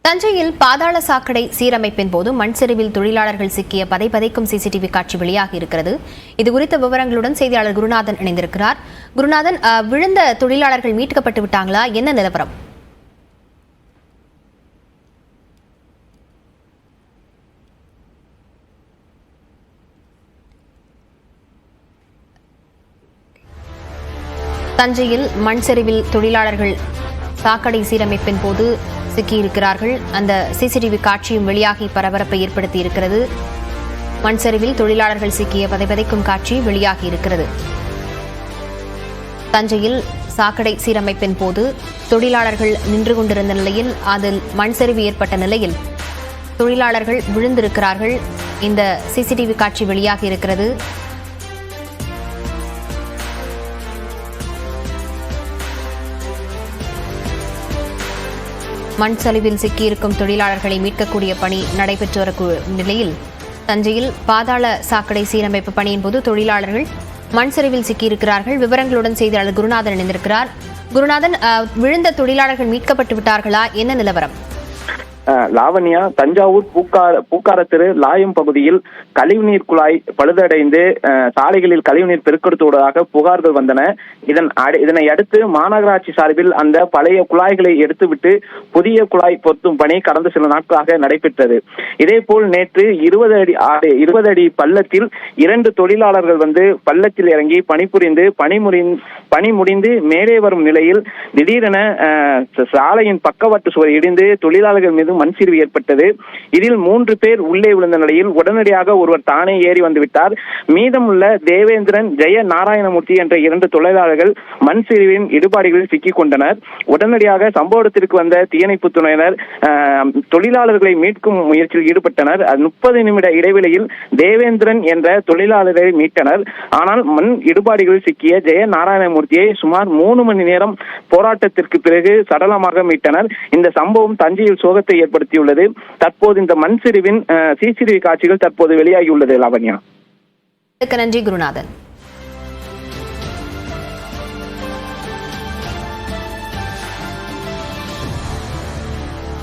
தஞ்சையில் பாதாள சாக்கடை சீரமைப்பின் போது மண் சரிவில் தொழிலாளர்கள் சிக்கிய பதைக்கும் சிசிடிவி காட்சி வெளியாகி இருக்கிறது. இதுகுறித்த விவரங்களுடன் செய்தியாளர் குருநாதன் இணைந்திருக்கிறார். குருநாதன், விழுந்த தொழிலாளர்கள் மீட்கப்பட்டு விட்டாங்களா? என்ன நிலவரம்? தஞ்சையில் மண் சரிவில் தொழிலாளர்கள் சாக்கடை சீரமைப்பின் போது சிக்கியிருக்கிறார்கள். அந்த சிசிடிவி காட்சியும் வெளியாகி பரபரப்பை ஏற்படுத்தி இருக்கிறது. மண் சரிவில் தொழிலாளர்கள் சிக்கிய பதைக்கும் காட்சி வெளியாகி இருக்கிறது. தஞ்சையில் சாக்கடை சீரமைப்பின் போது தொழிலாளர்கள் நின்று கொண்டிருந்த நிலையில் அதில் மண் சரிவு ஏற்பட்ட நிலையில் தொழிலாளர்கள் விழுந்திருக்கிறார்கள். இந்த சிசிடிவி காட்சி வெளியாகி இருக்கிறது. மண் சரிவில் சிக்கியிருக்கும் தொழிலாளர்களை மீட்கக்கூடிய பணி நடைபெற்று வரும் நிலையில் தஞ்சையில் பாதாள சாக்கடை சீரமைப்பு பணியின் போது தொழிலாளர்கள் மண் சரிவில் சிக்கியிருக்கிறார்கள். விவரங்களுடன் செய்தியாளர் குருநாதன் இணைந்திருக்கிறார். குருநாதன், விழுந்த தொழிலாளர்கள் மீட்கப்பட்டு விட்டார்களா? என்ன நிலவரம்? லாவண்யா, தஞ்சாவூர் பூக்கார தெரு லாயம் பகுதியில் கழிவுநீர் குழாய் பழுதடைந்து சாலைகளில் கழிவுநீர் பெருக்கெடுத்துவதாக புகார்கள் வந்தன. இதனை அடுத்து மாநகராட்சி சார்பில் அந்த பழைய குழாய்களை எடுத்துவிட்டு புதிய குழாய் பொருத்தும் பணி கடந்த சில நாட்களாக நடைபெற்றது. இதேபோல் நேற்று 20 அடி பள்ளத்தில் 2 தொழிலாளர்கள் பள்ளத்தில் இறங்கி பணி முடிந்து மேலே வரும் நிலையில் திடீரென சாலையின் பக்கவாட்டு சுவர் இடிந்து தொழிலாளர்கள் மீது மண் சரிவு ஏற்பட்டது. இதில் 3 பேர் உள்ளே விழுந்த நிலையில் உடனடியாக ஒருவர் தானே ஏறி வந்துவிட்டார். மீதமுள்ள தேவேந்திரன், ஜெய நாராயணமூர்த்தி என்ற 2 தொழிலாளர்கள் மண் சரிவின் இடுபாடுகளில் சிக்கிக் கொண்டனர். உடனடியாக சம்பவ இடத்திற்கு வந்த தீயணைப்பு துறையினர் தொழிலாளர்களை மீட்கும் முயற்சியில் ஈடுபட்டனர். 30 நிமிட இடைவெளியில் தேவேந்திரன் என்ற தொழிலாளரை மீட்டனர். ஆனால் மண் இடுபாடுகளில் சிக்கிய ஜெய நாராயணமூர்த்தியை சுமார் 3 மணி நேரம் போராட்டத்திற்கு பிறகு சடலமாக மீட்டனர். இந்த சம்பவம் தஞ்சையில் சோகத்தை ஏற்படுத்தியுள்ளது. தற்போது இந்த மண் சரிவின் சிசிடிவி காட்சிகள் தற்போது வெளியாகியுள்ளது. லாவண்யா, நன்றி குருநாதன்.